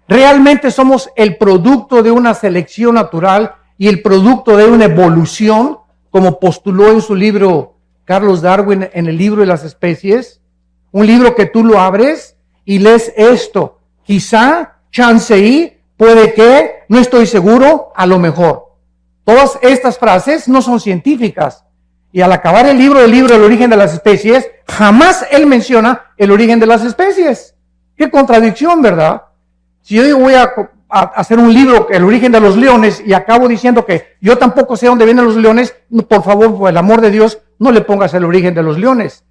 ¿Realmente somos el producto de una selección natural y el producto de una evolución, como postuló en su libro Carlos Darwin en el libro de las especies? Un libro que tú lo abres y lees esto. Quizá, chance y, puede que, no estoy seguro, a lo mejor. Todas estas frases no son científicas. Y al acabar el libro El origen de las especies, jamás él menciona el origen de las especies. Qué contradicción, ¿verdad? Si yo digo voy a hacer un libro, El origen de los leones, y acabo diciendo que yo tampoco sé dónde vienen los leones, por favor, por el amor de Dios, no le pongas el origen de los leones.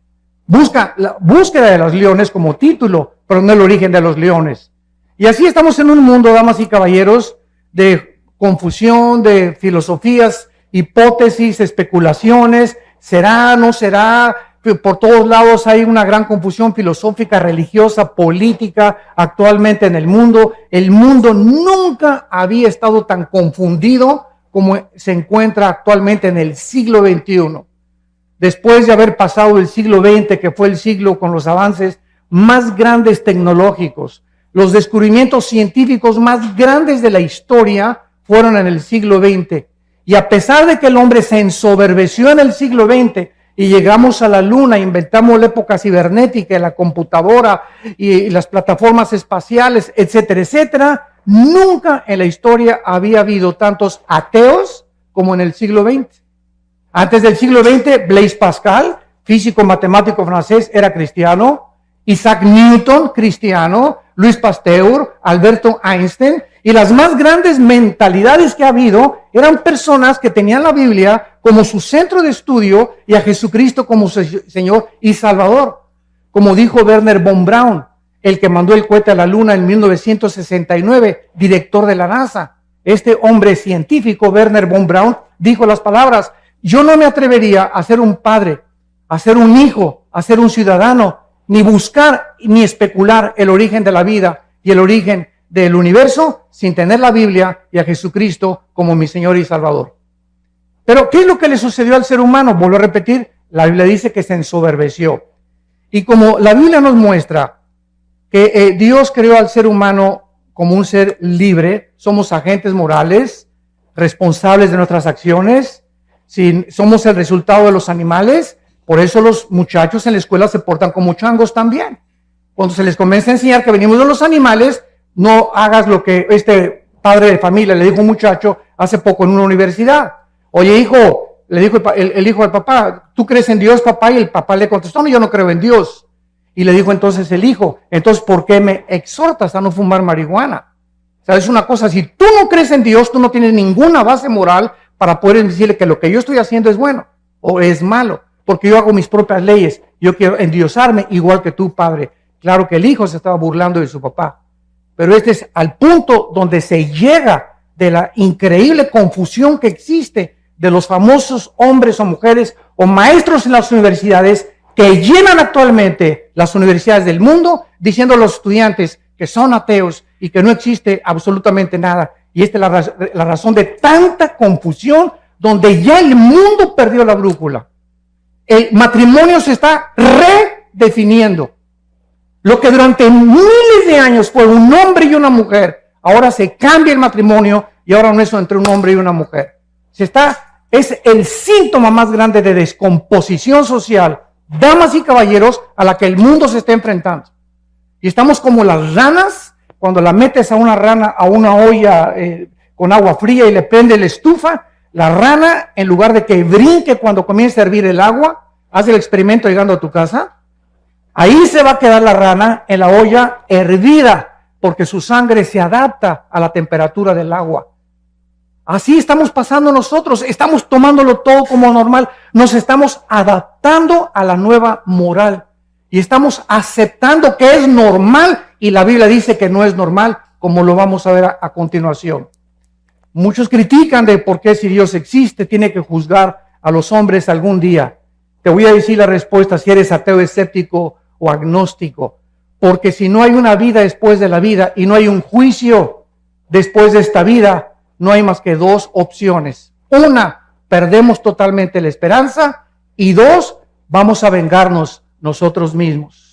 Busca la búsqueda de los leones como título, pero no el origen de los leones. Y así estamos en un mundo, damas y caballeros, de confusión, de filosofías, hipótesis, especulaciones, será, no será. Por todos lados hay una gran confusión filosófica, religiosa, política actualmente en el mundo. El mundo nunca había estado tan confundido como se encuentra actualmente en el siglo XXI. Después de haber pasado el siglo XX, que fue el siglo con los avances más grandes tecnológicos, los descubrimientos científicos más grandes de la historia fueron en el siglo XX. Y a pesar de que el hombre se ensoberbeció en el siglo XX y llegamos a la luna, inventamos la época cibernética, la computadora y las plataformas espaciales, etcétera, etcétera, nunca en la historia había habido tantos ateos como en el siglo XX. Antes del siglo XX, Blaise Pascal, físico matemático francés, era cristiano. Isaac Newton, cristiano. Louis Pasteur, Alberto Einstein. Y las más grandes mentalidades que ha habido eran personas que tenían la Biblia como su centro de estudio y a Jesucristo como su Señor y Salvador. Como dijo Wernher von Braun, el que mandó el cohete a la luna en 1969, director de la NASA. Este hombre científico, Wernher von Braun, dijo las palabras: yo no me atrevería a ser un padre, a ser un hijo, a ser un ciudadano, ni buscar ni especular el origen de la vida y el origen del universo sin tener la Biblia y a Jesucristo como mi Señor y Salvador. Pero, ¿qué es lo que le sucedió al ser humano? Vuelvo a repetir, la Biblia dice que se ensoberbeció. Y como la Biblia nos muestra que Dios creó al ser humano como un ser libre, somos agentes morales, responsables de nuestras acciones, si somos el resultado de los animales, por eso los muchachos en la escuela se portan como changos también. Cuando se les comienza a enseñar que venimos de los animales, no hagas lo que este padre de familia le dijo a un muchacho hace poco en una universidad. Oye, hijo, le dijo el hijo al papá, ¿tú crees en Dios, papá? Y el papá le contestó, no, yo no creo en Dios. Y le dijo entonces el hijo, entonces, ¿por qué me exhortas a no fumar marihuana? ¿Sabes una cosa? Si tú no crees en Dios, tú no tienes ninguna base moral para poder decirle que lo que yo estoy haciendo es bueno o es malo, porque yo hago mis propias leyes, yo quiero endiosarme igual que tú, padre. Claro que el hijo se estaba burlando de su papá, pero este es al punto donde se llega de la increíble confusión que existe de los famosos hombres o mujeres o maestros en las universidades que llenan actualmente las universidades del mundo diciendo a los estudiantes que son ateos y que no existe absolutamente nada. Y esta es la razón de tanta confusión, donde ya el mundo perdió la brújula. El matrimonio se está redefiniendo. Lo que durante miles de años fue un hombre y una mujer, ahora se cambia el matrimonio y ahora no es entre un hombre y una mujer. Es el síntoma más grande de descomposición social, damas y caballeros, a la que el mundo se está enfrentando. Y estamos como las ranas. Cuando la metes a una rana a una olla con agua fría y le prende la estufa, la rana, en lugar de que brinque cuando comience a hervir el agua, haz el experimento llegando a tu casa, ahí se va a quedar la rana en la olla hervida, porque su sangre se adapta a la temperatura del agua. Así estamos pasando nosotros, estamos tomándolo todo como normal, nos estamos adaptando a la nueva moral y estamos aceptando que es normal. Y la Biblia dice que no es normal, como lo vamos a ver a continuación. Muchos critican de por qué, si Dios existe, tiene que juzgar a los hombres algún día. Te voy a decir la respuesta si eres ateo, escéptico o agnóstico. Porque si no hay una vida después de la vida y no hay un juicio después de esta vida, no hay más que dos opciones. Una, perdemos totalmente la esperanza. Y dos, vamos a vengarnos nosotros mismos.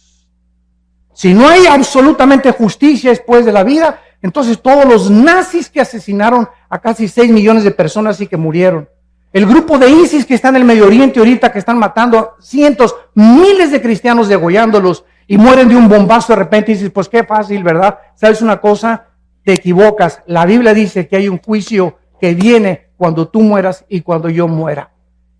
Si no hay absolutamente justicia después de la vida, Entonces todos los nazis que asesinaron a casi 6 millones de personas y que murieron. El grupo de ISIS que está en el Medio Oriente ahorita, que están matando a cientos, miles de cristianos, degollándolos y mueren de un bombazo de repente y dices, pues qué fácil, ¿verdad? ¿Sabes una cosa? Te equivocas. La Biblia dice que hay un juicio que viene cuando tú mueras y cuando yo muera.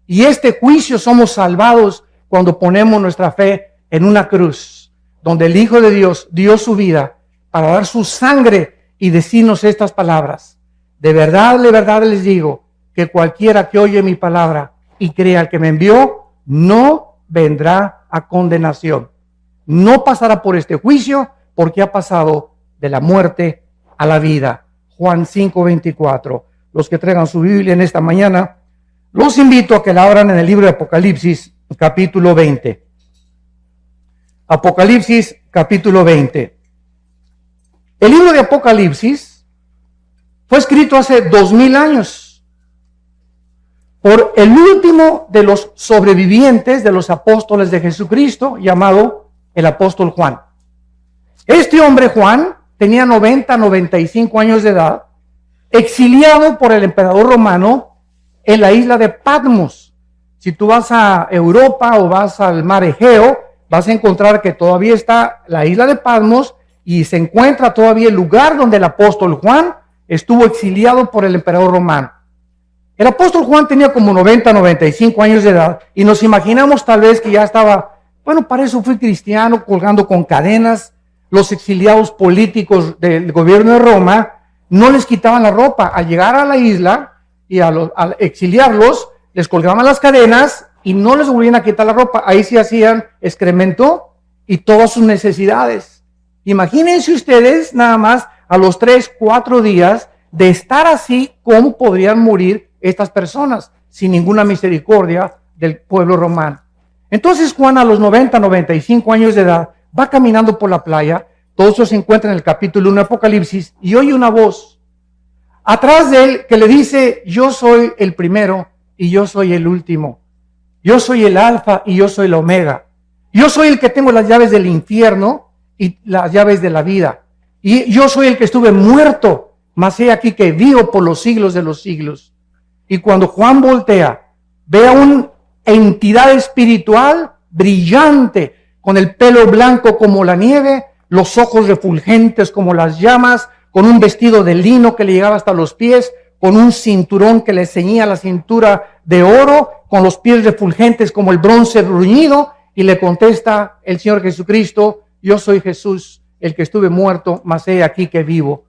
Y este juicio somos salvados cuando ponemos nuestra fe en una cruz, donde el Hijo de Dios dio su vida para dar su sangre y decirnos estas palabras. De verdad les digo que cualquiera que oye mi palabra y crea al que me envió, no vendrá a condenación. No pasará por este juicio porque ha pasado de la muerte a la vida. Juan 5:24. Los que traigan su Biblia en esta mañana, los invito a que la abran en el libro de Apocalipsis, capítulo 20. Apocalipsis, capítulo 20. El libro de Apocalipsis fue escrito hace 2000 años por el último de los sobrevivientes de los apóstoles de Jesucristo, llamado el apóstol Juan. Este hombre, Juan, tenía 95 años de edad, exiliado por el emperador romano en la isla de Patmos. Si tú vas a Europa o vas al mar Egeo, vas a encontrar que todavía está la isla de Patmos y se encuentra todavía el lugar donde el apóstol Juan estuvo exiliado por el emperador romano. El apóstol Juan tenía como 95 años de edad y nos imaginamos tal vez que ya estaba, bueno, para eso fui cristiano, colgando con cadenas. Los exiliados políticos del gobierno de Roma no les quitaban la ropa. Al llegar a la isla y al exiliarlos, les colgaban las cadenas y no les volvían a quitar la ropa. Ahí sí hacían excremento y todas sus necesidades. Imagínense ustedes nada más a los 3-4 días de estar así, cómo podrían morir estas personas sin ninguna misericordia del pueblo romano. Entonces Juan, a los 95 años de edad, va caminando por la playa. Todo eso se encuentra en el capítulo 1 de Apocalipsis y oye una voz atrás de él que le dice: yo soy el primero y yo soy el último. Yo soy el alfa y yo soy el omega. Yo soy el que tengo las llaves del infierno y las llaves de la vida. Y yo soy el que estuve muerto, mas he aquí que vivo por los siglos de los siglos. Y cuando Juan voltea, ve a una entidad espiritual brillante, con el pelo blanco como la nieve, los ojos refulgentes como las llamas, con un vestido de lino que le llegaba hasta los pies, con un cinturón que le ceñía la cintura de oro, con los pies refulgentes como el bronce bruñido, y le contesta el Señor Jesucristo: yo soy Jesús, el que estuve muerto, mas he aquí que vivo.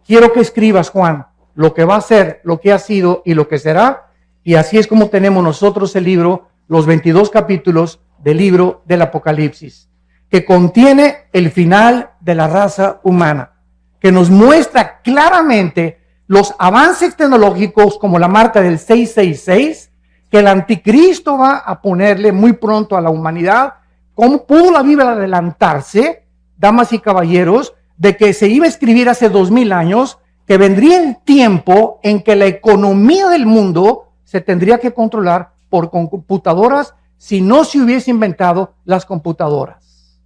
Quiero que escribas, Juan, lo que va a ser, lo que ha sido y lo que será, y así es como tenemos nosotros el libro, los 22 capítulos del libro del Apocalipsis, que contiene el final de la raza humana, que nos muestra claramente los avances tecnológicos como la marca del 666, que el anticristo va a ponerle muy pronto a la humanidad. ¿Cómo pudo la Biblia adelantarse, damas y caballeros, de que se iba a escribir hace 2000 años, que vendría el tiempo en que la economía del mundo se tendría que controlar por computadoras si no se hubiese inventado las computadoras?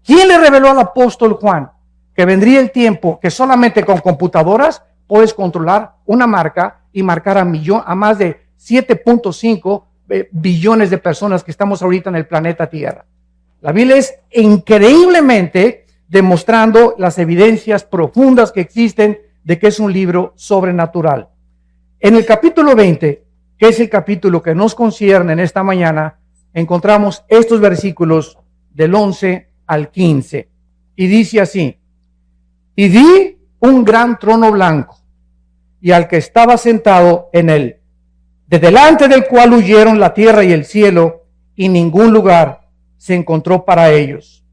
¿Quién le reveló al apóstol Juan que vendría el tiempo que solamente con computadoras puedes controlar una marca y marcar a más de 7.5 billones de personas que estamos ahorita en el planeta Tierra? La Biblia es increíblemente demostrando las evidencias profundas que existen de que es un libro sobrenatural. En el capítulo 20, que es el capítulo que nos concierne en esta mañana, encontramos estos versículos del 11 al 15. Y dice así: y vi un gran trono blanco y al que estaba sentado en él, de delante del cual huyeron la tierra y el cielo, y ningún lugar se encontró para ellos.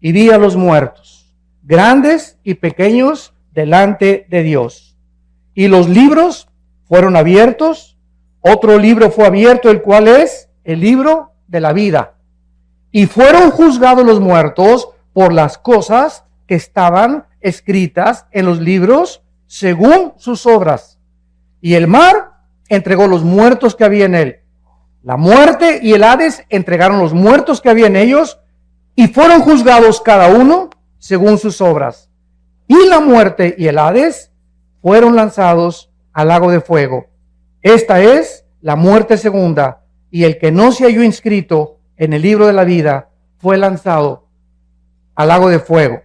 Y vi a los muertos, grandes y pequeños, delante de Dios. Y los libros fueron abiertos. Otro libro fue abierto, el cual es el libro de la vida. Y fueron juzgados los muertos por las cosas que estaban escritas en los libros según sus obras. Y el mar entregó los muertos que había en él. La muerte y el Hades entregaron los muertos que había en ellos, y fueron juzgados cada uno según sus obras. y la muerte y el Hades fueron lanzados al lago de fuego. Esta es la muerte segunda, y el que no se halló inscrito en el libro de la vida fue lanzado al lago de fuego.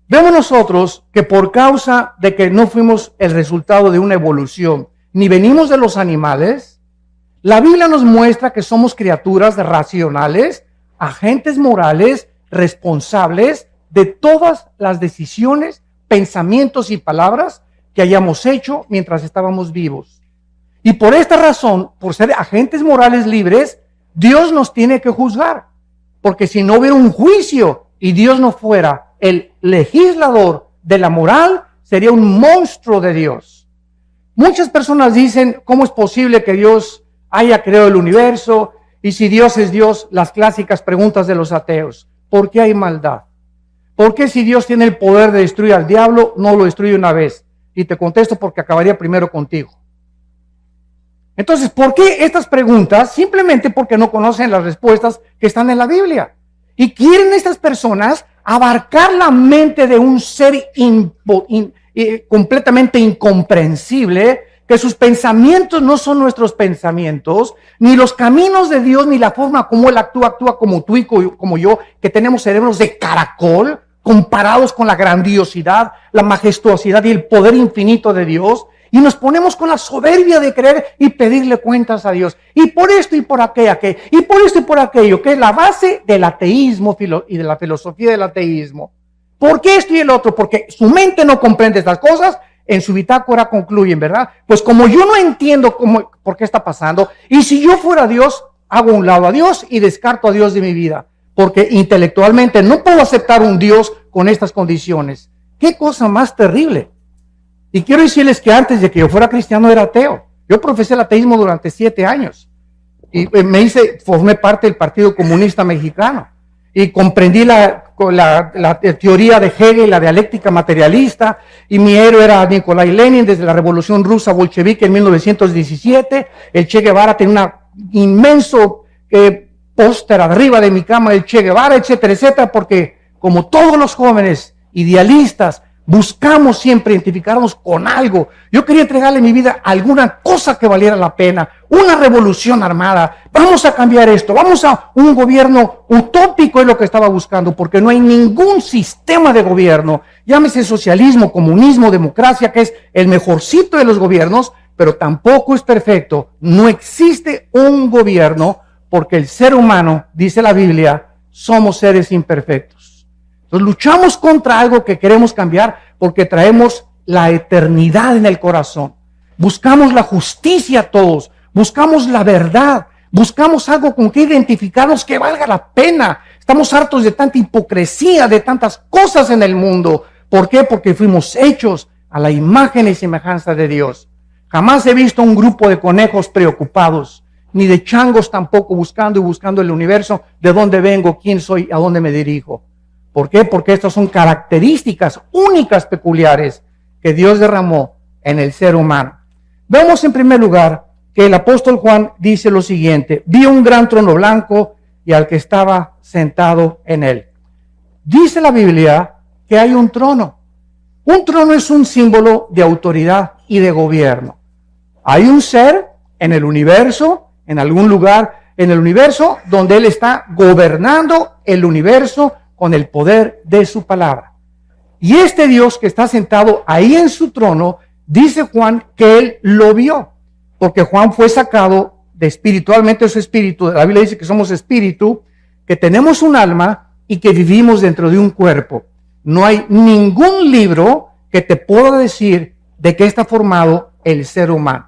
Vemos nosotros que por causa de que no fuimos el resultado de una evolución, ni venimos de los animales, la Biblia nos muestra que somos criaturas racionales, agentes morales, responsables de todas las decisiones, pensamientos y palabras que hayamos hecho mientras estábamos vivos. Y por esta razón, por ser agentes morales libres, Dios nos tiene que juzgar. Porque si no hubiera un juicio y Dios no fuera el legislador de la moral, sería un monstruo de Dios. Muchas personas dicen, ¿cómo es posible que Dios haya creado el universo? Y si Dios es Dios, las clásicas preguntas de los ateos. ¿Por qué hay maldad? ¿Por qué si Dios tiene el poder de destruir al diablo, no lo destruye una vez? Y te contesto porque acabaría primero contigo. Entonces, ¿por qué estas preguntas? Simplemente porque no conocen las respuestas que están en la Biblia. Y quieren estas personas abarcar la mente de un ser completamente incomprensible, que sus pensamientos no son nuestros pensamientos, ni los caminos de Dios, ni la forma como Él actúa como tú y como yo, que tenemos cerebros de caracol, comparados con la grandiosidad, la majestuosidad y el poder infinito de Dios. Y nos ponemos con la soberbia de creer y pedirle cuentas a Dios. Y por esto y por aquello, y por esto y por aquello, que es la base del ateísmo y de la filosofía del ateísmo. ¿Por qué esto y el otro? Porque su mente no comprende estas cosas, en su bitácora concluyen, ¿verdad? Pues como yo no entiendo por qué está pasando, y si yo fuera Dios, hago a un lado a Dios y descarto a Dios de mi vida. Porque intelectualmente no puedo aceptar un Dios con estas condiciones. ¿Qué cosa más terrible? Y quiero decirles que antes de que yo fuera cristiano era ateo. Yo profesé el ateísmo durante 7 años. Y formé parte del Partido Comunista Mexicano. Y comprendí la teoría de Hegel, la dialéctica materialista. Y mi héroe era Nikolai Lenin desde la Revolución Rusa Bolchevique en 1917. El Che Guevara tenía un inmenso póster arriba de mi cama del Che Guevara, etcétera, etcétera. Porque como todos los jóvenes idealistas, buscamos siempre identificarnos con algo. Yo quería entregarle mi vida a alguna cosa que valiera la pena. Una revolución armada. Vamos a cambiar esto. Vamos a un gobierno utópico, es lo que estaba buscando, porque no hay ningún sistema de gobierno, llámese socialismo, comunismo, democracia, que es el mejorcito de los gobiernos, pero tampoco es perfecto. No existe un gobierno, porque el ser humano, dice la Biblia, somos seres imperfectos. Entonces luchamos contra algo que queremos cambiar porque traemos la eternidad en el corazón. Buscamos la justicia todos, buscamos la verdad, buscamos algo con que identificarnos que valga la pena. Estamos hartos de tanta hipocresía, de tantas cosas en el mundo. ¿Por qué? Porque fuimos hechos a la imagen y semejanza de Dios. Jamás he visto un grupo de conejos preocupados, ni de changos tampoco buscando el universo, de dónde vengo, quién soy, a dónde me dirijo. ¿Por qué? Porque estas son características únicas, peculiares, que Dios derramó en el ser humano. Vemos en primer lugar que el apóstol Juan dice lo siguiente: vi un gran trono blanco y al que estaba sentado en él. Dice la Biblia que hay un trono. Un trono es un símbolo de autoridad y de gobierno. Hay un ser en el universo, en algún lugar en el universo, donde Él está gobernando el universo con el poder de su palabra. Y este Dios que está sentado ahí en su trono, dice Juan que Él lo vio, porque Juan fue sacado de espiritualmente su espíritu. La Biblia dice que somos espíritu, que tenemos un alma y que vivimos dentro de un cuerpo. No hay ningún libro que te pueda decir de qué está formado el ser humano.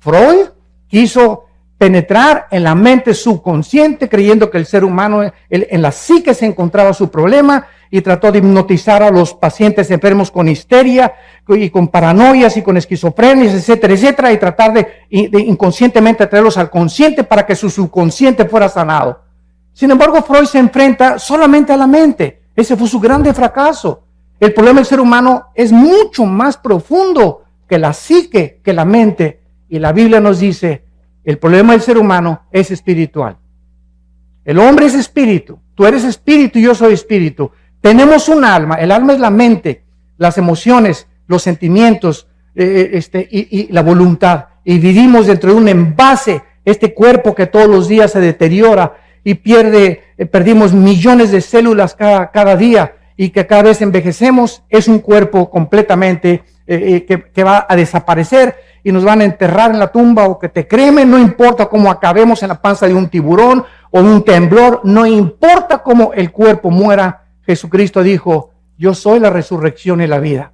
Freud quiso penetrar en la mente subconsciente, creyendo que el ser humano, en la psique se encontraba su problema, y trató de hipnotizar a los pacientes enfermos con histeria y con paranoias y con esquizofrenias, etcétera, etcétera, y tratar de inconscientemente traerlos al consciente para que su subconsciente fuera sanado. Sin embargo, Freud se enfrenta solamente a la mente. Ese fue su grande fracaso. El problema del ser humano es mucho más profundo que la psique, que la mente, y la Biblia nos dice: el problema del ser humano es espiritual. El hombre es espíritu. Tú eres espíritu y yo soy espíritu. Tenemos un alma. El alma es la mente, las emociones, los sentimientos y la voluntad. Y vivimos dentro de un envase, este cuerpo que todos los días se deteriora y perdimos millones de células cada día y que cada vez envejecemos. Es un cuerpo completamente que va a desaparecer y nos van a enterrar en la tumba, o que te cremen, no importa cómo acabemos en la panza de un tiburón o de un temblor, no importa cómo el cuerpo muera. Jesucristo dijo: yo soy la resurrección y la vida.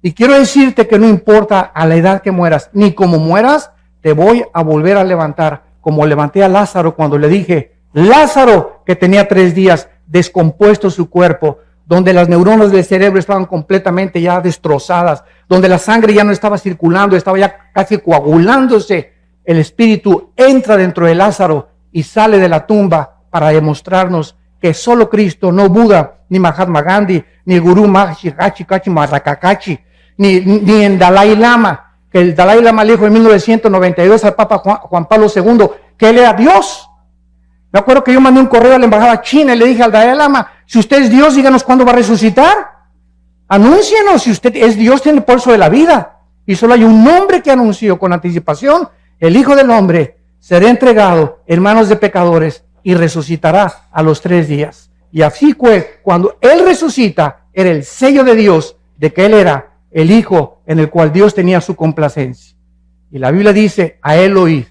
Y quiero decirte que no importa a la edad que mueras, ni cómo mueras, te voy a volver a levantar, como levanté a Lázaro cuando le dije: Lázaro, que tenía 3 días descompuesto su cuerpo, donde las neuronas del cerebro estaban completamente ya destrozadas, donde la sangre ya no estaba circulando, estaba ya casi coagulándose. El Espíritu entra dentro de Lázaro y sale de la tumba para demostrarnos que solo Cristo, no Buda, ni Mahatma Gandhi, ni el Gurú Maharishi Kachi Marakakachi, ni el Dalai Lama, que el Dalai Lama le dijo en 1992 al Papa Juan Pablo II que él era Dios. Me acuerdo que yo mandé un correo a la embajada china y le dije al Dalai Lama: si usted es Dios, díganos cuándo va a resucitar. Anúncienos, si usted es Dios, tiene el pulso de la vida. Y solo hay un nombre que anunció con anticipación: el Hijo del Hombre será entregado en manos de pecadores y resucitará a los 3 días. Y así fue, cuando Él resucita, era el sello de Dios de que Él era el Hijo en el cual Dios tenía su complacencia. Y la Biblia dice: a Él oíd.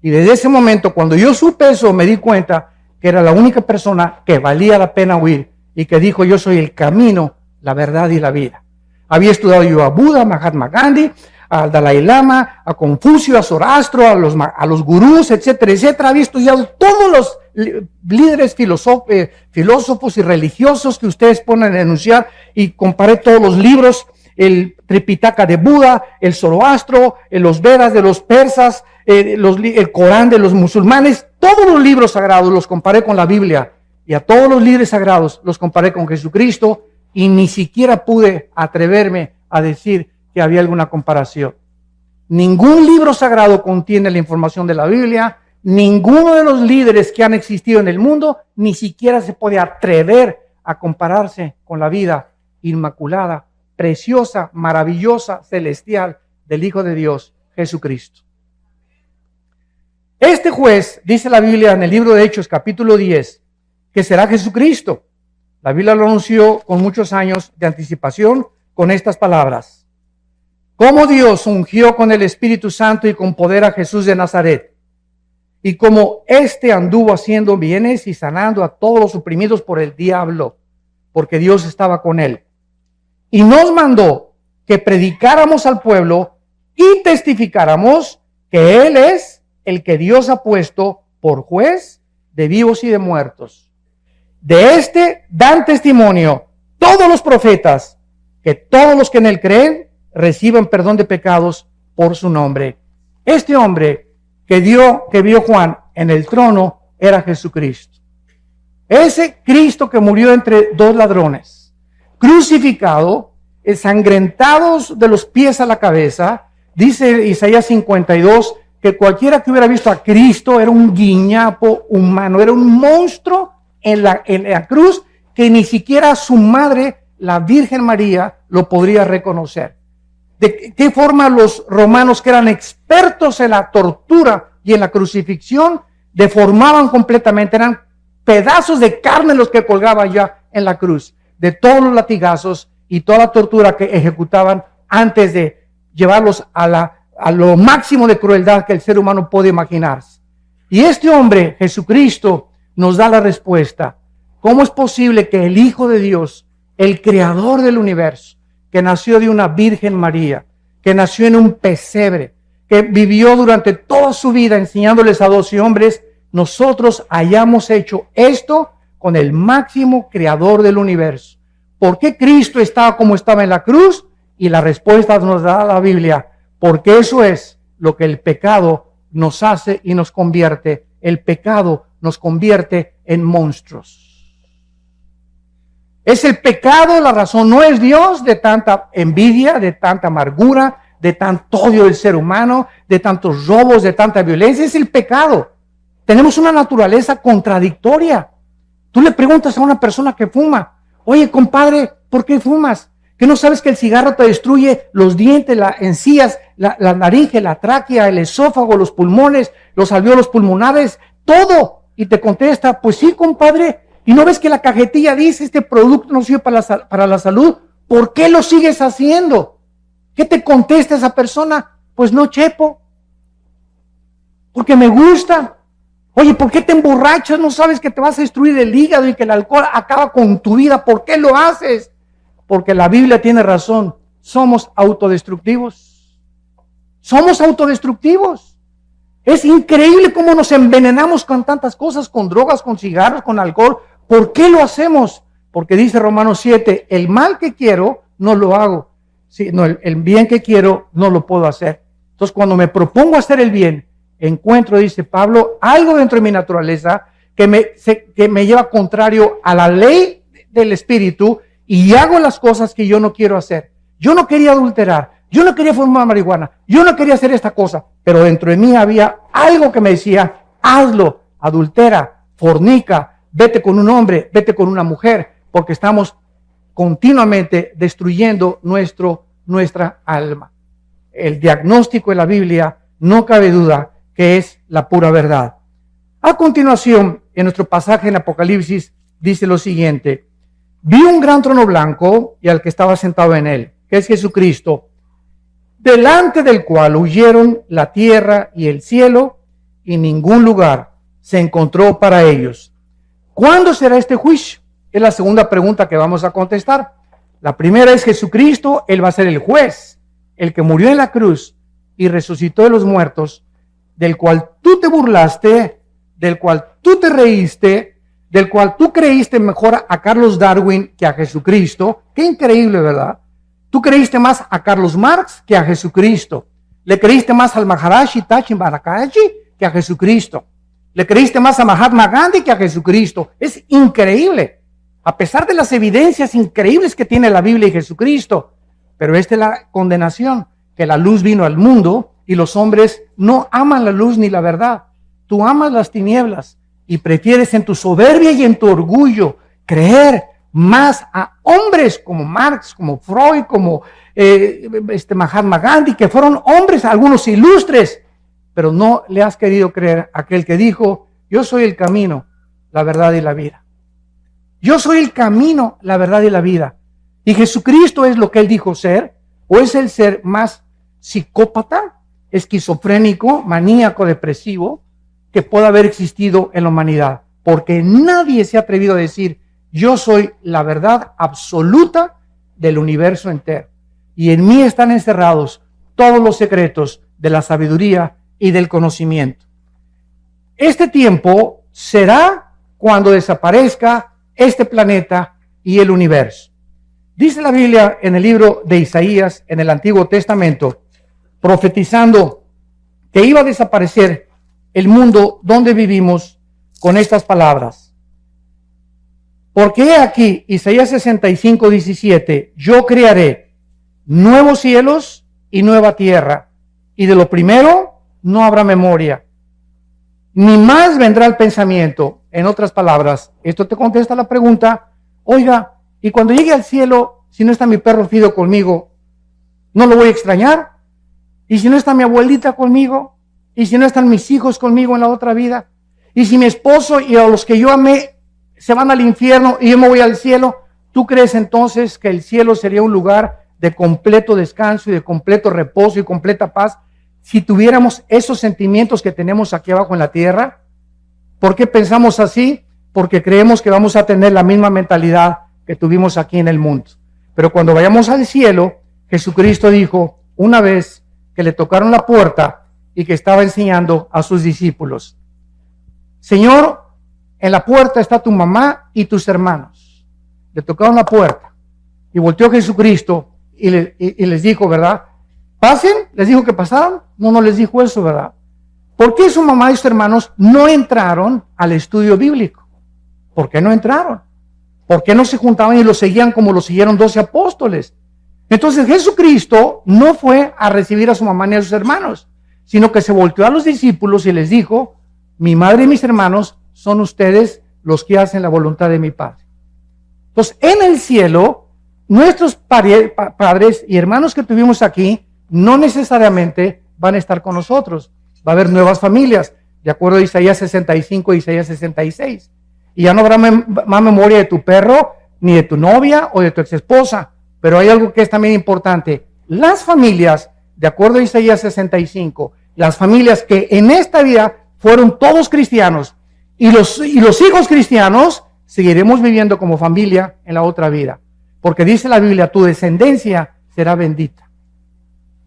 Y desde ese momento, cuando yo supe eso, me di cuenta que era la única persona que valía la pena oír, y que dijo: yo soy el camino, la verdad y la vida. Había estudiado yo a Buda, a Mahatma Gandhi, al Dalai Lama, a Confucio, a Zoroastro, a los gurús, etcétera, etcétera. Había estudiado todos los líderes filósofos y religiosos que ustedes ponen a enunciar, y comparé todos los libros: el Tripitaka de Buda, el Zoroastro, los Vedas de los persas, el Corán de los musulmanes. Todos los libros sagrados los comparé con la Biblia, y a todos los líderes sagrados los comparé con Jesucristo, y ni siquiera pude atreverme a decir que había alguna comparación. Ningún libro sagrado contiene la información de la Biblia. Ninguno de los líderes que han existido en el mundo ni siquiera se puede atrever a compararse con la vida inmaculada, preciosa, maravillosa, celestial del Hijo de Dios, Jesucristo. Este juez, dice la Biblia en el libro de Hechos, capítulo 10, que será Jesucristo. La Biblia lo anunció con muchos años de anticipación con estas palabras: como Dios ungió con el Espíritu Santo y con poder a Jesús de Nazaret, y como éste anduvo haciendo bienes y sanando a todos los oprimidos por el diablo, porque Dios estaba con él. Y nos mandó que predicáramos al pueblo y testificáramos que Él es el que Dios ha puesto por juez de vivos y de muertos. De este dan testimonio todos los profetas, que todos los que en Él creen reciben perdón de pecados por su nombre. Este hombre que vio Juan en el trono era Jesucristo. Ese Cristo que murió entre 2 ladrones, crucificado, ensangrentados de los pies a la cabeza. Dice Isaías 52 que cualquiera que hubiera visto a Cristo era un guiñapo humano, era un monstruo en la cruz, que ni siquiera su madre, la Virgen María, lo podría reconocer. ¿De qué forma los romanos, que eran expertos en la tortura y en la crucifixión, deformaban completamente? Eran pedazos de carne los que colgaban ya en la cruz, de todos los latigazos y toda la tortura que ejecutaban antes de llevarlos a lo máximo de crueldad que el ser humano puede imaginarse. Y este hombre, Jesucristo, nos da la respuesta. ¿Cómo es posible que el Hijo de Dios, el creador del universo, que nació de una Virgen María, que nació en un pesebre, que vivió durante toda su vida enseñándoles a 12 hombres, nosotros hayamos hecho esto con el máximo creador del universo? ¿Por qué Cristo estaba como estaba en la cruz? Y la respuesta nos da la Biblia: porque eso es lo que el pecado nos hace y nos convierte. El pecado nos convierte en monstruos. Es el pecado la razón, no es Dios, de tanta envidia, de tanta amargura, de tanto odio del ser humano, de tantos robos, de tanta violencia. Es el pecado. Tenemos una naturaleza contradictoria. Tú le preguntas a una persona que fuma: Oye, compadre, ¿por qué fumas? ¿Que no sabes que el cigarro te destruye los dientes, las encías, la laringe, la tráquea, el esófago, los pulmones, los alvéolos pulmonares, todo? Y te contesta, pues sí, compadre. ¿Y no ves que la cajetilla dice, este producto no sirve para la salud? ¿Por qué lo sigues haciendo? ¿Qué te contesta esa persona? Pues no, chepo, porque me gusta. Oye, ¿por qué te emborrachas? ¿No sabes que te vas a destruir el hígado y que el alcohol acaba con tu vida? ¿Por qué lo haces? Porque la Biblia tiene razón. Somos autodestructivos. Somos autodestructivos. Es increíble cómo nos envenenamos con tantas cosas, con drogas, con cigarros, con alcohol. ¿Por qué lo hacemos? Porque dice Romanos 7, el mal que quiero no lo hago. Sí, no, el bien que quiero no lo puedo hacer. Entonces, cuando me propongo hacer el bien, encuentro, dice Pablo, algo dentro de mi naturaleza que me lleva contrario a la ley del Espíritu y hago las cosas que yo no quiero hacer. Yo no quería adulterar, yo no quería fumar marihuana, yo no quería hacer esta cosa, pero dentro de mí había algo que me decía, hazlo, adultera, fornica, vete con un hombre, vete con una mujer, porque estamos continuamente destruyendo nuestra alma. El diagnóstico de la Biblia, no cabe duda, que es la pura verdad. A continuación, en nuestro pasaje en Apocalipsis, dice lo siguiente: vi un gran trono blanco y al que estaba sentado en él, que es Jesucristo, delante del cual huyeron la tierra y el cielo, y ningún lugar se encontró para ellos. ¿Cuándo será este juicio? Es la segunda pregunta que vamos a contestar. La primera es Jesucristo, Él va a ser el juez, el que murió en la cruz y resucitó de los muertos, del cual tú te burlaste, del cual tú te reíste, del cual tú creíste mejor a Carlos Darwin que a Jesucristo. Qué increíble, ¿verdad? Tú creíste más a Carlos Marx que a Jesucristo. Le creíste más al Maharaji Tachi Marakaji que a Jesucristo. Le creíste más a Mahatma Gandhi que a Jesucristo. Es increíble, a pesar de las evidencias increíbles que tiene la Biblia y Jesucristo. Pero esta es la condenación, que la luz vino al mundo y los hombres no aman la luz ni la verdad. Tú amas las tinieblas y prefieres en tu soberbia y en tu orgullo creer más a hombres como Marx, como Freud, como Mahatma Gandhi, que fueron hombres, algunos ilustres, pero no le has querido creer a aquel que dijo, yo soy el camino, la verdad y la vida. Yo soy el camino, la verdad y la vida. ¿Y Jesucristo es lo que Él dijo ser? ¿O es el ser más psicópata, esquizofrénico, maníaco, depresivo que pueda haber existido en la humanidad? Porque nadie se ha atrevido a decir, yo soy la verdad absoluta del universo entero. Y en mí están encerrados todos los secretos de la sabiduría y del conocimiento. Este tiempo será cuando desaparezca este planeta y el universo. Dice la Biblia en el libro de Isaías, en el Antiguo Testamento, profetizando que iba a desaparecer el mundo donde vivimos con estas palabras. Porque aquí, Isaías 65, 17, yo crearé nuevos cielos y nueva tierra, y de lo primero no habrá memoria, ni más vendrá el pensamiento. En otras palabras, esto te contesta la pregunta, oiga, y cuando llegue al cielo, si no está mi perro Fido conmigo, ¿no lo voy a extrañar? ¿Y si no está mi abuelita conmigo? ¿Y si no están mis hijos conmigo en la otra vida? ¿Y si mi esposo y a los que yo amé se van al infierno y yo me voy al cielo? ¿Tú crees entonces que el cielo sería un lugar de completo descanso y de completo reposo y completa paz si tuviéramos esos sentimientos que tenemos aquí abajo en la tierra? ¿Por qué pensamos así? Porque creemos que vamos a tener la misma mentalidad que tuvimos aquí en el mundo. Pero cuando vayamos al cielo, Jesucristo dijo una vez que le tocaron la puerta y que estaba enseñando a sus discípulos, Señor, en la puerta está tu mamá y tus hermanos. Le tocaron la puerta y volteó Jesucristo y les dijo, ¿verdad? Pasen, les dijo que pasaran. No les dijo eso, ¿verdad? ¿Por qué su mamá y sus hermanos no entraron al estudio bíblico? ¿Por qué no entraron? ¿Por qué no se juntaban y lo seguían como lo siguieron 12 apóstoles? Entonces Jesucristo no fue a recibir a su mamá ni a sus hermanos, sino que se volteó a los discípulos y les dijo, mi madre y mis hermanos son ustedes los que hacen la voluntad de mi Padre. Entonces, en el cielo, nuestros padres y hermanos que tuvimos aquí no necesariamente van a estar con nosotros. Va a haber nuevas familias, de acuerdo a Isaías 65 y Isaías 66. Y ya no habrá más memoria de tu perro, ni de tu novia o de tu exesposa. Pero hay algo que es también importante. Las familias, de acuerdo a Isaías 65, las familias que en esta vida fueron todos cristianos y los hijos cristianos, seguiremos viviendo como familia en la otra vida. Porque dice la Biblia, tu descendencia será bendita,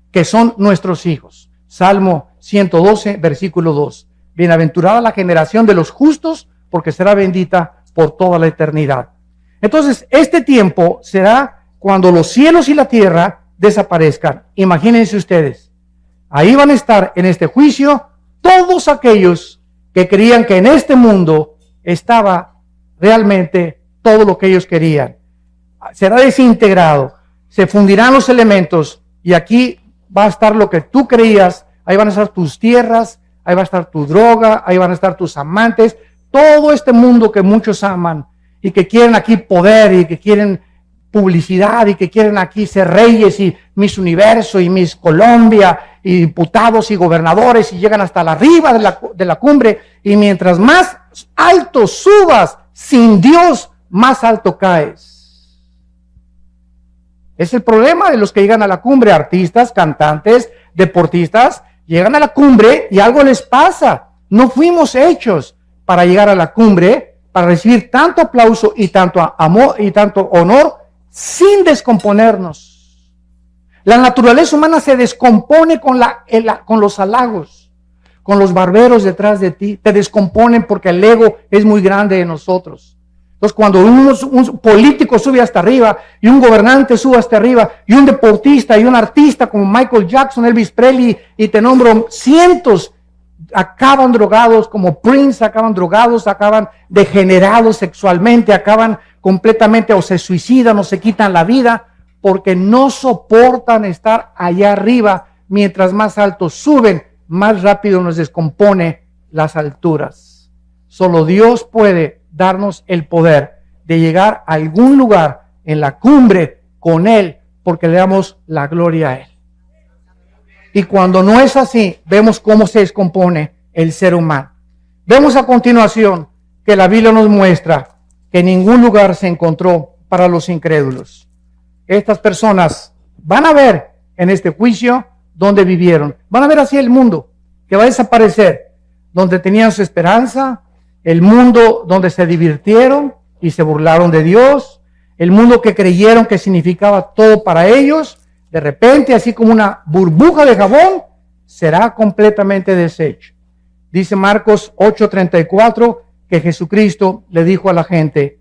que son nuestros hijos. Salmo 112, versículo 2. Bienaventurada la generación de los justos, porque será bendita por toda la eternidad. Entonces, este tiempo será cuando los cielos y la tierra desaparezcan. Imagínense ustedes, ahí van a estar en este juicio todos aquellos que creían que en este mundo estaba realmente todo lo que ellos querían. Será desintegrado, se fundirán los elementos y aquí va a estar lo que tú creías. Ahí van a estar tus tierras, ahí va a estar tu droga, ahí van a estar tus amantes, todo este mundo que muchos aman y que quieren aquí poder y que quieren publicidad y que quieren aquí ser reyes y Miss Universo y Miss Colombia y diputados y gobernadores y llegan hasta la arriba de la cumbre, y mientras más alto subas sin Dios, más alto caes. Es el problema de los que llegan a la cumbre, artistas, cantantes, deportistas, llegan a la cumbre y algo les pasa. No fuimos hechos para llegar a la cumbre, para recibir tanto aplauso y tanto amor y tanto honor sin descomponernos. La naturaleza humana se descompone con los halagos, con los barberos detrás de ti. Te descomponen porque el ego es muy grande de nosotros. Entonces, cuando un político sube hasta arriba y un gobernante sube hasta arriba y un deportista y un artista como Michael Jackson, Elvis Presley, y te nombro cientos, acaban drogados, como Prince, acaban drogados, acaban degenerados sexualmente, acaban completamente o se suicidan o se quitan la vida porque no soportan estar allá arriba. Mientras más altos suben, más rápido nos descompone las alturas. Solo Dios puede darnos el poder de llegar a algún lugar en la cumbre con Él, porque le damos la gloria a Él. Y cuando no es así, vemos cómo se descompone el ser humano. Vemos a continuación que la Biblia nos muestra que ningún lugar se encontró para los incrédulos. Estas personas van a ver en este juicio donde vivieron. Van a ver así el mundo que va a desaparecer, donde tenían su esperanza, el mundo donde se divirtieron y se burlaron de Dios, el mundo que creyeron que significaba todo para ellos. De repente, así como una burbuja de jabón, será completamente deshecho. Dice Marcos 8:34 que Jesucristo le dijo a la gente: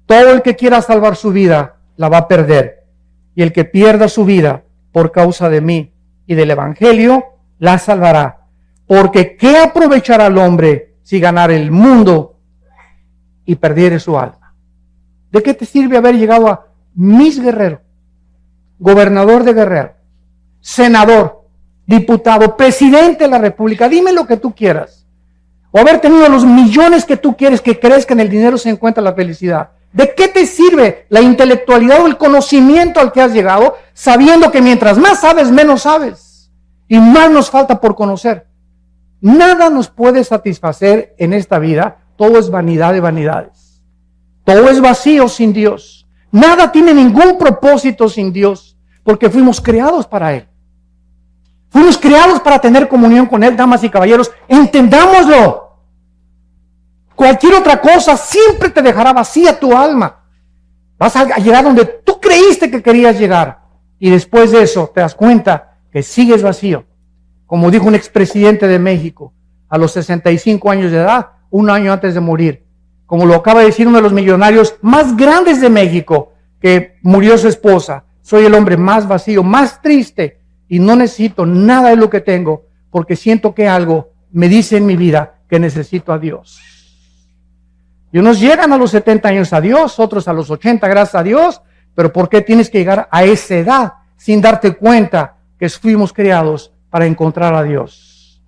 todo el que quiera salvar su vida la va a perder, y el que pierda su vida por causa de mí y del evangelio la salvará. Porque ¿qué aprovechará el hombre si ganara el mundo y perdiere su alma? ¿De qué te sirve haber llegado a Miss Guerrero, gobernador de Guerrero, senador, diputado, presidente de la República? Dime lo que tú quieras. O haber tenido los millones que tú quieres, que crees que en el dinero se encuentra la felicidad. ¿De qué te sirve la intelectualidad o el conocimiento al que has llegado, sabiendo que mientras más sabes, menos sabes? Y más nos falta por conocer. Nada nos puede satisfacer en esta vida. Todo es vanidad de vanidades. Todo es vacío sin Dios. Nada tiene ningún propósito sin Dios, porque fuimos creados para Él. Fuimos creados para tener comunión con Él, damas y caballeros. Entendámoslo. Cualquier otra cosa siempre te dejará vacía tu alma. Vas a llegar donde tú creíste que querías llegar. Y después de eso te das cuenta que sigues vacío. Como dijo un expresidente de México, a los 65 años de edad, un año antes de morir. Como lo acaba de decir uno de los millonarios más grandes de México, que murió su esposa: soy el hombre más vacío, más triste, y no necesito nada de lo que tengo, porque siento que algo me dice en mi vida que necesito a Dios. Y unos llegan a los 70 años a Dios, otros a los 80, gracias a Dios. Pero ¿por qué tienes que llegar a esa edad sin darte cuenta que fuimos creados para encontrar a Dios?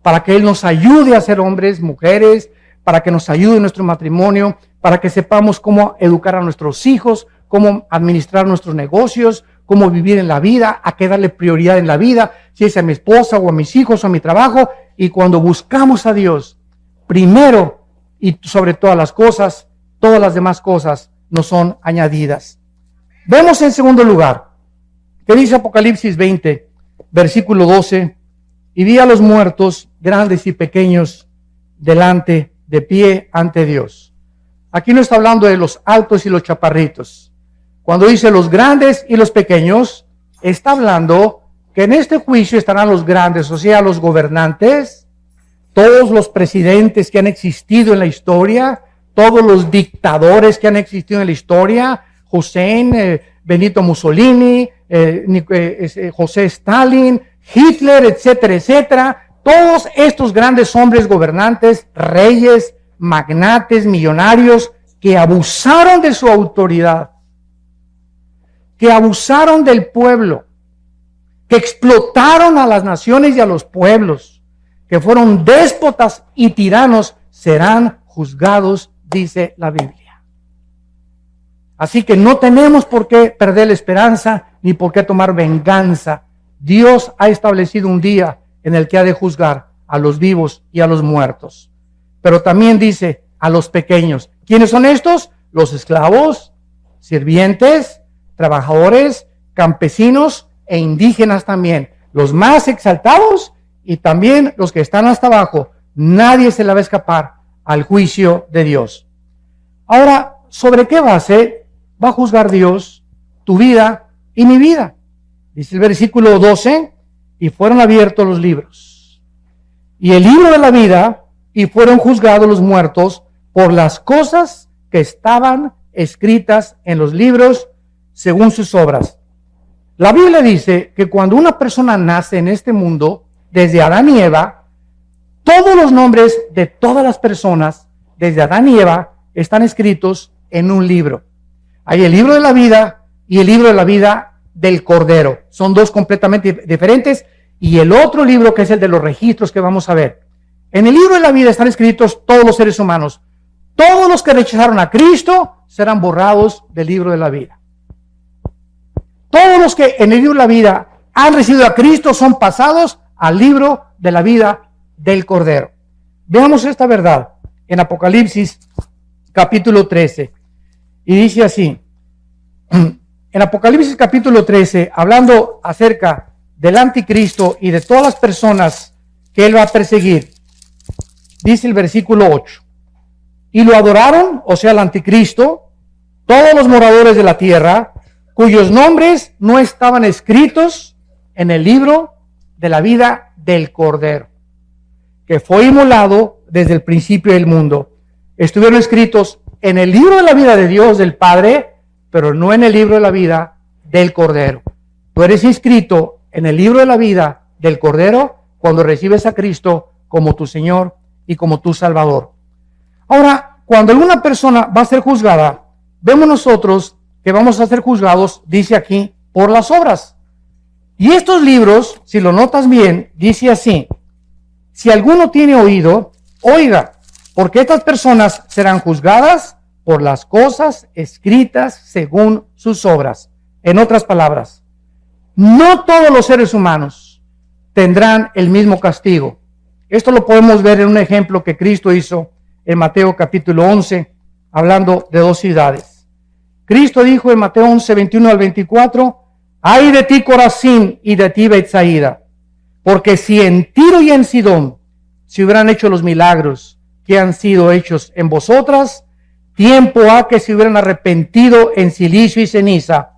Para que Él nos ayude a ser hombres, mujeres, para que nos ayude en nuestro matrimonio, para que sepamos cómo educar a nuestros hijos, cómo administrar nuestros negocios, cómo vivir en la vida, a qué darle prioridad en la vida, si es a mi esposa o a mis hijos o a mi trabajo. Y cuando buscamos a Dios primero y sobre todas las cosas, todas las demás cosas nos son añadidas. Vemos en segundo lugar, que dice Apocalipsis 20, versículo 12, y vi a los muertos, grandes y pequeños, delante, de pie ante Dios. Aquí no está hablando de los altos y los chaparritos. Cuando dice los grandes y los pequeños, está hablando que en este juicio estarán los grandes, o sea, los gobernantes, todos los presidentes que han existido en la historia, todos los dictadores que han existido en la historia, Hussein, Benito Mussolini, José Stalin, Hitler, etcétera, etcétera. Todos estos grandes hombres gobernantes, reyes, magnates, millonarios, que abusaron de su autoridad, que abusaron del pueblo, que explotaron a las naciones y a los pueblos, que fueron déspotas y tiranos, serán juzgados, dice la Biblia. Así que no tenemos por qué perder la esperanza ni por qué tomar venganza. Dios ha establecido un día en el que ha de juzgar a los vivos y a los muertos. Pero también dice a los pequeños. ¿Quiénes son estos? Los esclavos, sirvientes, trabajadores, campesinos e indígenas también. Los más exaltados y también los que están hasta abajo. Nadie se le va a escapar al juicio de Dios. Ahora, ¿sobre qué base va a juzgar Dios tu vida y mi vida? Dice el versículo 12, y fueron abiertos los libros. Y el libro de la vida, y fueron juzgados los muertos por las cosas que estaban escritas en los libros según sus obras. La Biblia dice que cuando una persona nace en este mundo, desde Adán y Eva, todos los nombres de todas las personas, desde Adán y Eva, están escritos en un libro. Hay el libro de la vida y el libro de la vida del Cordero. Son dos completamente diferentes. Y el otro libro, que es el de los registros que vamos a ver. En el libro de la vida están escritos todos los seres humanos. Todos los que rechazaron a Cristo serán borrados del libro de la vida. Todos los que en el libro de la vida han recibido a Cristo son pasados al libro de la vida del Cordero. Veamos esta verdad en Apocalipsis capítulo 13. Y dice así, en Apocalipsis capítulo 13, hablando acerca del anticristo y de todas las personas que él va a perseguir, dice el versículo 8, y lo adoraron, o sea, el anticristo, todos los moradores de la tierra, cuyos nombres no estaban escritos en el libro de la vida del Cordero, que fue inmolado desde el principio del mundo. Estuvieron escritos en el libro de la vida de Dios, del Padre, pero no en el libro de la vida del Cordero. Tú eres inscrito en el libro de la vida del Cordero cuando recibes a Cristo como tu Señor y como tu Salvador. Ahora, cuando alguna persona va a ser juzgada, vemos nosotros que vamos a ser juzgados, dice aquí, por las obras. Y estos libros, si lo notas bien, dice así: si alguno tiene oído, oiga, porque estas personas serán juzgadas por las cosas escritas según sus obras. En otras palabras, no todos los seres humanos tendrán el mismo castigo. Esto lo podemos ver en un ejemplo que Cristo hizo en Mateo capítulo 11, hablando de dos ciudades. Cristo dijo en Mateo 11, 21 al 24, ay de ti Corazín y de ti Betsaida, porque si en Tiro y en Sidón se hubieran hecho los milagros que han sido hechos en vosotras, tiempo ha que se hubieran arrepentido en silicio y ceniza.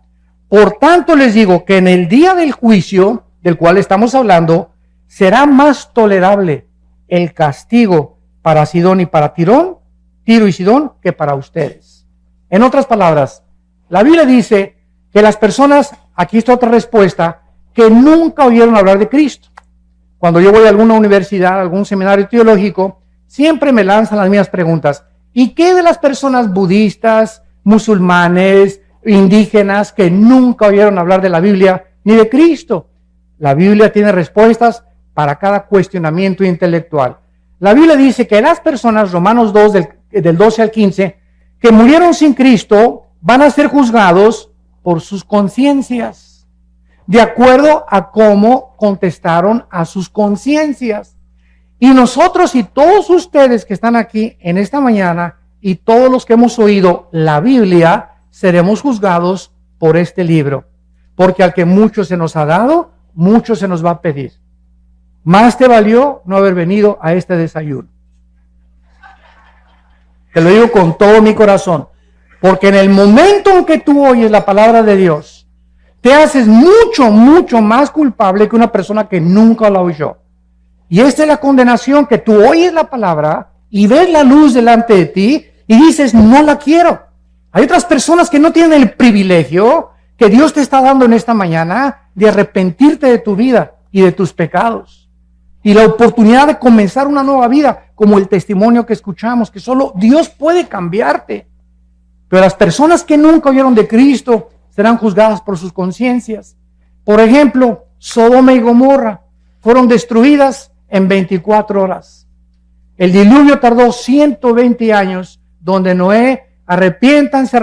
Por tanto les digo que en el día del juicio, del cual estamos hablando, será más tolerable el castigo para Sidón y para Tiro y Sidón, que para ustedes. En otras palabras, la Biblia dice que las personas, aquí está otra respuesta, que nunca oyeron hablar de Cristo. Cuando yo voy a alguna universidad, a algún seminario teológico, siempre me lanzan las mismas preguntas. ¿Y qué de las personas budistas, musulmanes, indígenas que nunca oyeron hablar de la Biblia ni de Cristo? La Biblia tiene respuestas para cada cuestionamiento intelectual. La Biblia dice que las personas, Romanos 2, del 12 al 15, que murieron sin Cristo van a ser juzgados por sus conciencias, de acuerdo a cómo contestaron a sus conciencias. Y nosotros y todos ustedes que están aquí en esta mañana y todos los que hemos oído la Biblia, seremos juzgados por este libro. Porque al que mucho se nos ha dado, mucho se nos va a pedir. Más te valió no haber venido a este desayuno. Te lo digo con todo mi corazón. Porque en el momento en que tú oyes la palabra de Dios, te haces mucho, mucho más culpable que una persona que nunca la oyó. Y esta es la condenación, que tú oyes la palabra y ves la luz delante de ti y dices, no la quiero. Hay otras personas que no tienen el privilegio que Dios te está dando en esta mañana de arrepentirte de tu vida y de tus pecados. Y la oportunidad de comenzar una nueva vida, como el testimonio que escuchamos, que solo Dios puede cambiarte. Pero las personas que nunca oyeron de Cristo serán juzgadas por sus conciencias. Por ejemplo, Sodoma y Gomorra fueron destruidas en 24 horas. El diluvio tardó 120 años, donde Noé, arrepiéntanse,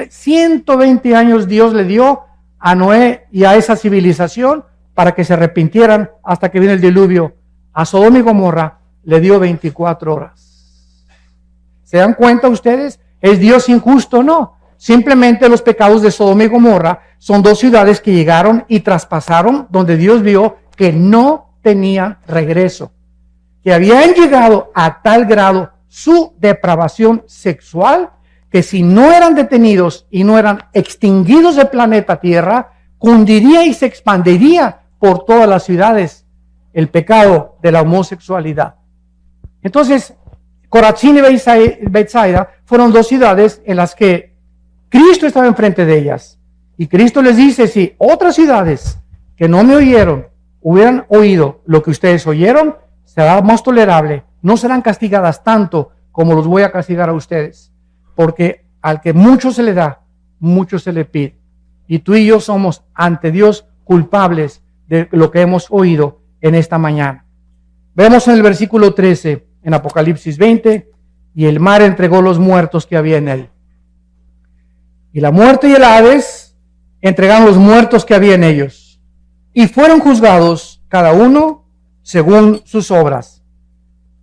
120 años Dios le dio a Noé y a esa civilización para que se arrepintieran hasta que viene el diluvio. A Sodoma y Gomorra le dio 24 horas. ¿Se dan cuenta ustedes? ¿Es Dios injusto? No. Simplemente los pecados de Sodoma y Gomorra son dos ciudades que llegaron y traspasaron donde Dios vio que no tenían regreso. Que habían llegado a tal grado su depravación sexual que si no eran detenidos y no eran extinguidos del planeta Tierra, cundiría y se expandiría por todas las ciudades el pecado de la homosexualidad. Entonces, Corazín y Betsaida fueron dos ciudades en las que Cristo estaba enfrente de ellas. Y Cristo les dice, si otras ciudades que no me oyeron hubieran oído lo que ustedes oyeron, será más tolerable, no serán castigadas tanto como los voy a castigar a ustedes. Porque al que mucho se le da, mucho se le pide. Y tú y yo somos ante Dios culpables de lo que hemos oído en esta mañana. Vemos en el versículo 13, en Apocalipsis 20, y el mar entregó los muertos que había en él. Y la muerte y el Hades entregaron los muertos que había en ellos. Y fueron juzgados cada uno según sus obras.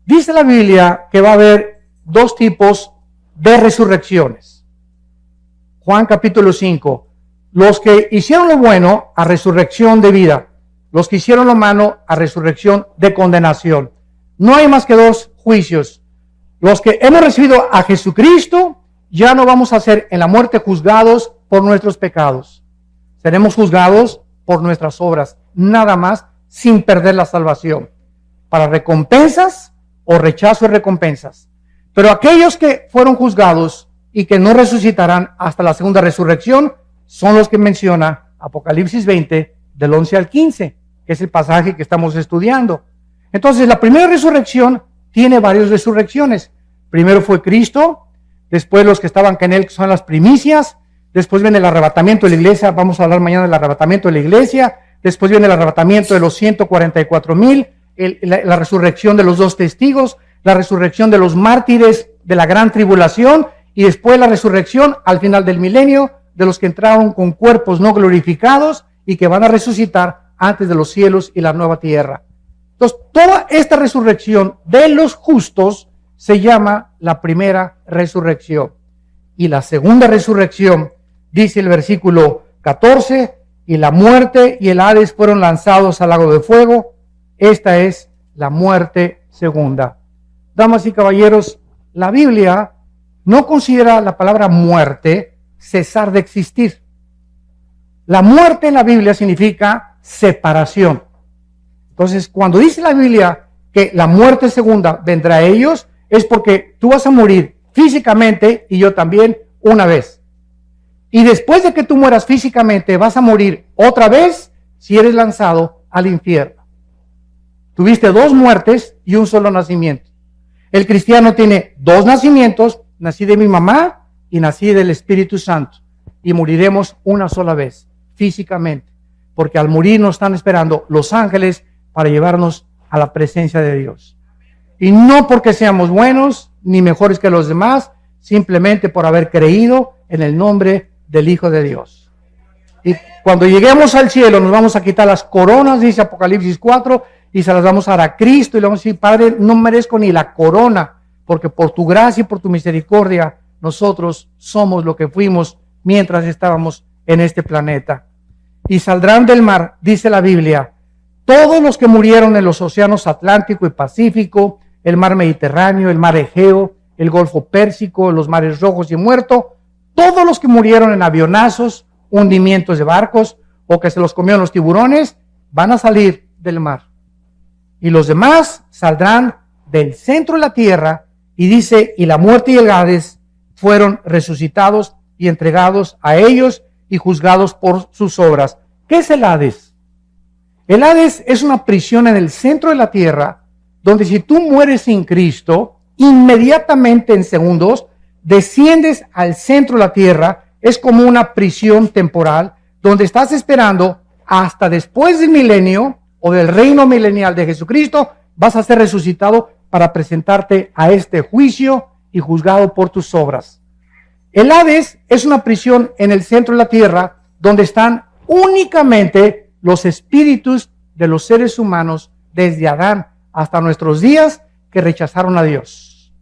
Dice la Biblia que va a haber dos tipos de resurrecciones. Juan capítulo 5. Los que hicieron lo bueno, a resurrección de vida. Los que hicieron lo malo, a resurrección de condenación. No hay más que dos juicios. Los que hemos recibido a Jesucristo, ya no vamos a ser en la muerte juzgados por nuestros pecados. Seremos juzgados por nuestras obras, nada más, sin perder la salvación. Para recompensas o rechazo de recompensas. Pero aquellos que fueron juzgados y que no resucitarán hasta la segunda resurrección, son los que menciona Apocalipsis 20, del 11 al 15, que es el pasaje que estamos estudiando. Entonces, la primera resurrección tiene varias resurrecciones. Primero fue Cristo, después los que estaban en él, que son las primicias, después viene el arrebatamiento de la iglesia, vamos a hablar mañana del arrebatamiento de la iglesia, después viene el arrebatamiento de los 144,000, la resurrección de los dos testigos, la resurrección de los mártires de la gran tribulación, y después la resurrección al final del milenio de los que entraron con cuerpos no glorificados y que van a resucitar antes de los cielos y la nueva tierra. Entonces, toda esta resurrección de los justos se llama la primera resurrección. Y la segunda resurrección, dice el versículo 14, y la muerte y el Hades fueron lanzados al lago de fuego. Esta es la muerte segunda. Damas y caballeros, la Biblia no considera la palabra muerte cesar de existir. La muerte en la Biblia significa separación. Entonces, cuando dice la Biblia que la muerte segunda vendrá a ellos, es porque tú vas a morir físicamente y yo también una vez. Y después de que tú mueras físicamente, vas a morir otra vez si eres lanzado al infierno. Tuviste dos muertes y un solo nacimiento. El cristiano tiene dos nacimientos, nací de mi mamá y nací del Espíritu Santo. Y moriremos una sola vez, físicamente. Porque al morir nos están esperando los ángeles para llevarnos a la presencia de Dios. Y no porque seamos buenos ni mejores que los demás, simplemente por haber creído en el nombre del Hijo de Dios. Y cuando lleguemos al cielo nos vamos a quitar las coronas, dice Apocalipsis 4, y se las vamos a dar a Cristo y le vamos a decir, Padre, no merezco ni la corona, porque por tu gracia y por tu misericordia nosotros somos lo que fuimos mientras estábamos en este planeta. Y saldrán del mar, dice la Biblia, todos los que murieron en los océanos Atlántico y Pacífico, el mar Mediterráneo, el mar Egeo, el Golfo Pérsico, los mares Rojos y Muerto, todos los que murieron en avionazos, hundimientos de barcos o que se los comieron los tiburones, van a salir del mar. Y los demás saldrán del centro de la tierra, y dice, y la muerte y el Hades fueron resucitados y entregados a ellos y juzgados por sus obras. ¿Qué es el Hades? El Hades es una prisión en el centro de la tierra, donde si tú mueres sin Cristo, inmediatamente en segundos, desciendes al centro de la tierra. Es como una prisión temporal, donde estás esperando hasta después del milenio o del reino milenial de Jesucristo, vas a ser resucitado para presentarte a este juicio y juzgado por tus obras. El Hades es una prisión en el centro de la tierra, donde están únicamente los espíritus de los seres humanos desde Adán hasta nuestros días que rechazaron a Dios.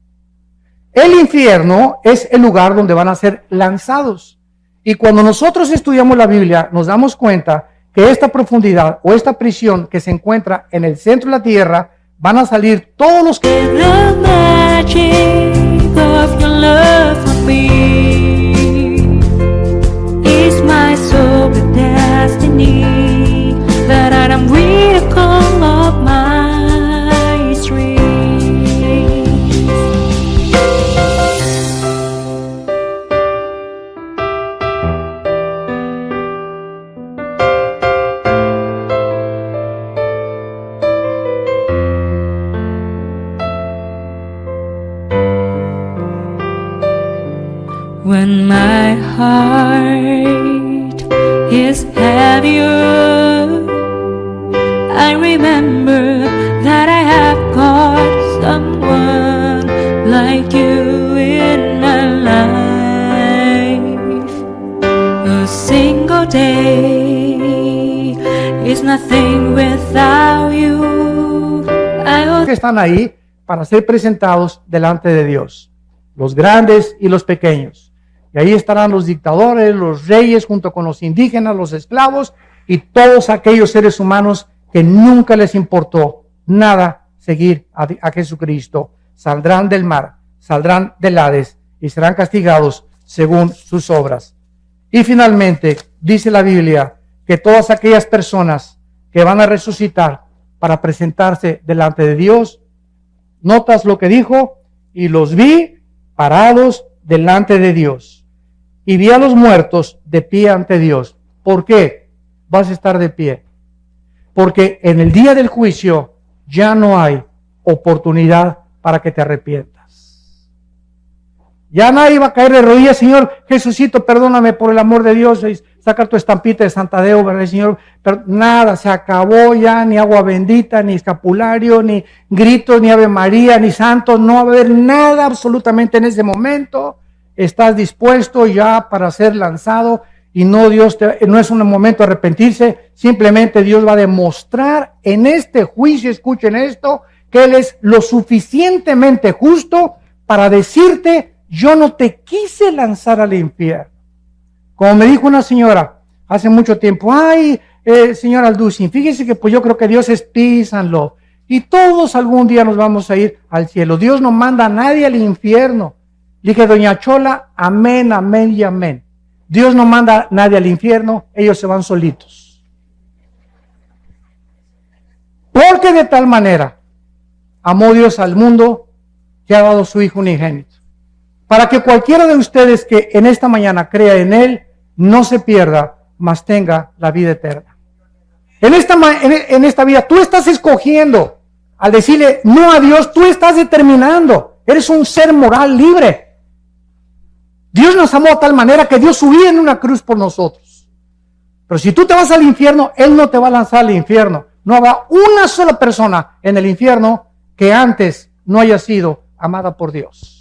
El infierno es el lugar donde van a ser lanzados. Y cuando nosotros estudiamos la Biblia, nos damos cuenta que esta profundidad o esta prisión que se encuentra en el centro de la tierra, van a salir todos los que... The magic of your love for me is my soul with destiny, that I am miracle of my dreams. When my heart is heavier, I remember that I have got someone like you in my life. A single day is nothing without you. que están ahí para ser presentados delante de Dios, los grandes y los pequeños. Y ahí estarán los dictadores, los reyes, junto con los indígenas, los esclavos y todos aquellos seres humanos que nunca les importó nada seguir a Jesucristo. Saldrán del mar, saldrán del Hades y serán castigados según sus obras. Y finalmente, dice la Biblia que todas aquellas personas que van a resucitar para presentarse delante de Dios, notas lo que dijo, y los vi parados delante de Dios. Y vi a los muertos de pie ante Dios. ¿Por qué vas a estar de pie? Porque en el día del juicio ya no hay oportunidad para que te arrepientas. Ya nadie va a caer de rodillas, Señor Jesucito, perdóname por el amor de Dios, y sacar tu estampita de Santadeo, ¿verdad, Señor? Pero nada, se acabó ya, ni agua bendita, ni escapulario, ni gritos, ni Ave María, ni santos, no va a haber nada absolutamente en ese momento. Estás dispuesto ya para ser lanzado y no es un momento de arrepentirse, simplemente Dios va a demostrar en este juicio, escuchen esto, que Él es lo suficientemente justo para decirte, yo no te quise lanzar al infierno. Como me dijo una señora hace mucho tiempo, señora Alducin, fíjese que pues yo creo que Dios es peace and love y todos algún día nos vamos a ir al cielo. Dios no manda a nadie al infierno. Dije, doña Chola, amén, amén y amén. Dios no manda a nadie al infierno, ellos se van solitos. Porque de tal manera amó Dios al mundo que ha dado su Hijo unigénito, para que cualquiera de ustedes que en esta mañana crea en Él, no se pierda, mas tenga la vida eterna. En esta vida tú estás escogiendo, al decirle no a Dios, tú estás determinando, eres un ser moral libre. Dios nos amó de tal manera que dio su vida en una cruz por nosotros. Pero si tú te vas al infierno, Él no te va a lanzar al infierno. No habrá una sola persona en el infierno que antes no haya sido amada por Dios.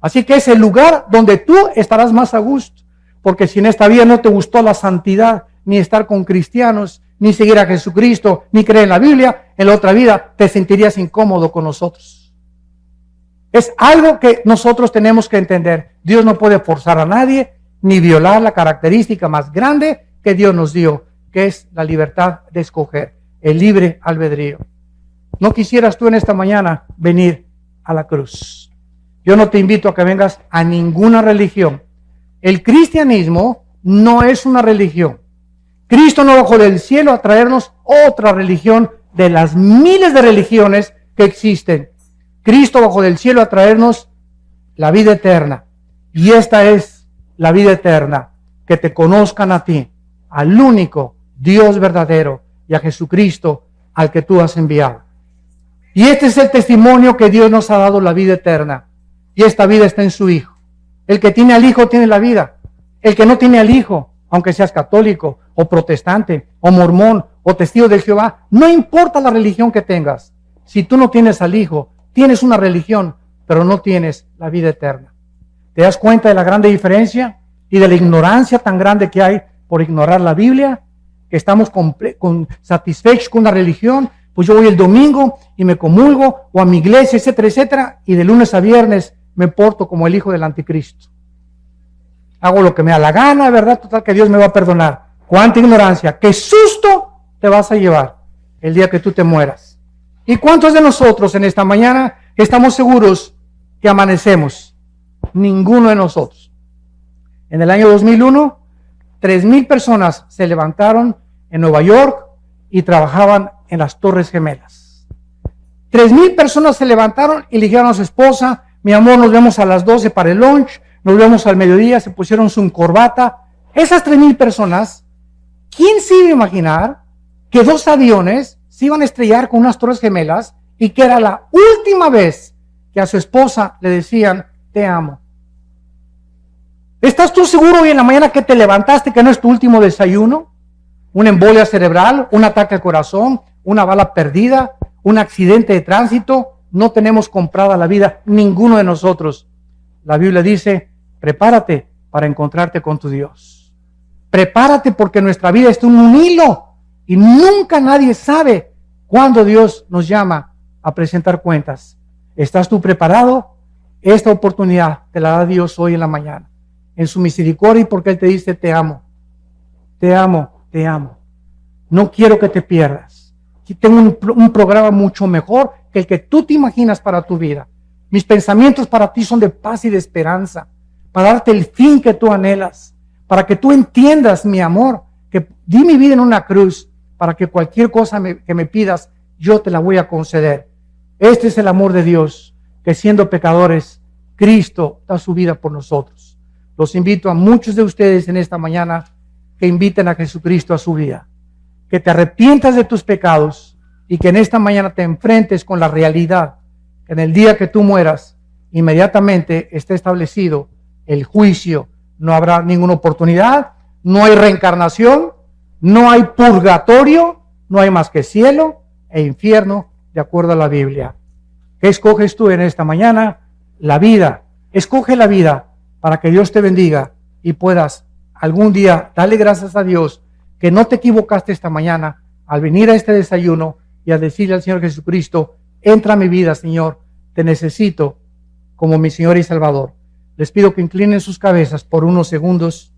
Así que es el lugar donde tú estarás más a gusto. Porque si en esta vida no te gustó la santidad, ni estar con cristianos, ni seguir a Jesucristo, ni creer en la Biblia, en la otra vida te sentirías incómodo con nosotros. Es algo que nosotros tenemos que entender. Dios no puede forzar a nadie, ni violar la característica más grande que Dios nos dio, que es la libertad de escoger, el libre albedrío. ¿No quisieras tú en esta mañana venir a la cruz? Yo no te invito a que vengas a ninguna religión. El cristianismo no es una religión. Cristo no bajó del cielo a traernos otra religión de las miles de religiones que existen. Cristo bajó del cielo a traernos la vida eterna. Y esta es la vida eterna, que te conozcan a ti, al único Dios verdadero, y a Jesucristo al que tú has enviado. Y este es el testimonio que Dios nos ha dado, la vida eterna. Y esta vida está en su Hijo. El que tiene al Hijo tiene la vida. El que no tiene al Hijo, aunque seas católico, o protestante, o mormón, o testigo de Jehová, no importa la religión que tengas. Si tú no tienes al Hijo, tienes una religión, pero no tienes la vida eterna. ¿Te das cuenta de la grande diferencia y de la ignorancia tan grande que hay por ignorar la Biblia? Que estamos satisfechos con una religión. Pues yo voy el domingo y me comulgo, o a mi iglesia, etcétera, etcétera, y de lunes a viernes me porto como el hijo del anticristo. Hago lo que me da la gana, ¿verdad? Total que Dios me va a perdonar. ¡Cuánta ignorancia! ¡Qué susto te vas a llevar el día que tú te mueras! ¿Y cuántos de nosotros en esta mañana estamos seguros que amanecemos? Ninguno de nosotros. En el año 2001, 3,000 personas se levantaron en Nueva York y trabajaban en las Torres Gemelas. 3,000 personas se levantaron y le dijeron a su esposa: mi amor, nos vemos a las 12 para el lunch, nos vemos al mediodía, se pusieron su corbata. Esas 3,000 personas, ¿quién se iba a imaginar que 2 aviones se iban a estrellar con unas Torres Gemelas y que era la última vez que a su esposa le decían te amo? ¿Estás tú seguro hoy en la mañana que te levantaste que no es tu último desayuno? ¿Una embolia cerebral? ¿Un ataque al corazón? ¿Una bala perdida? ¿Un accidente de tránsito? No tenemos comprada la vida, ninguno de nosotros. La Biblia dice: prepárate para encontrarte con tu Dios. Prepárate, porque nuestra vida está en un hilo y nunca nadie sabe cuándo Dios nos llama a presentar cuentas. ¿Estás tú preparado? Esta oportunidad te la da Dios hoy en la mañana, en su misericordia, y porque Él te dice te amo, te amo, te amo. No quiero que te pierdas. Aquí tengo un programa mucho mejor que el que tú te imaginas para tu vida. Mis pensamientos para ti son de paz y de esperanza, para darte el fin que tú anhelas, para que tú entiendas, mi amor, que di mi vida en una cruz, para que cualquier cosa que me pidas, yo te la voy a conceder. Este es el amor de Dios, que siendo pecadores, Cristo da su vida por nosotros. Los invito a muchos de ustedes en esta mañana que inviten a Jesucristo a su vida, que te arrepientas de tus pecados y que en esta mañana te enfrentes con la realidad que en el día que tú mueras, inmediatamente esté establecido el juicio. No habrá ninguna oportunidad, no hay reencarnación, no hay purgatorio, no hay más que cielo e infierno, de acuerdo a la Biblia. ¿Qué escoges tú en esta mañana? La vida. Escoge la vida para que Dios te bendiga y puedas algún día darle gracias a Dios que no te equivocaste esta mañana al venir a este desayuno y a decirle al Señor Jesucristo: entra a mi vida, Señor, te necesito como mi Señor y Salvador. Les pido que inclinen sus cabezas por unos segundos.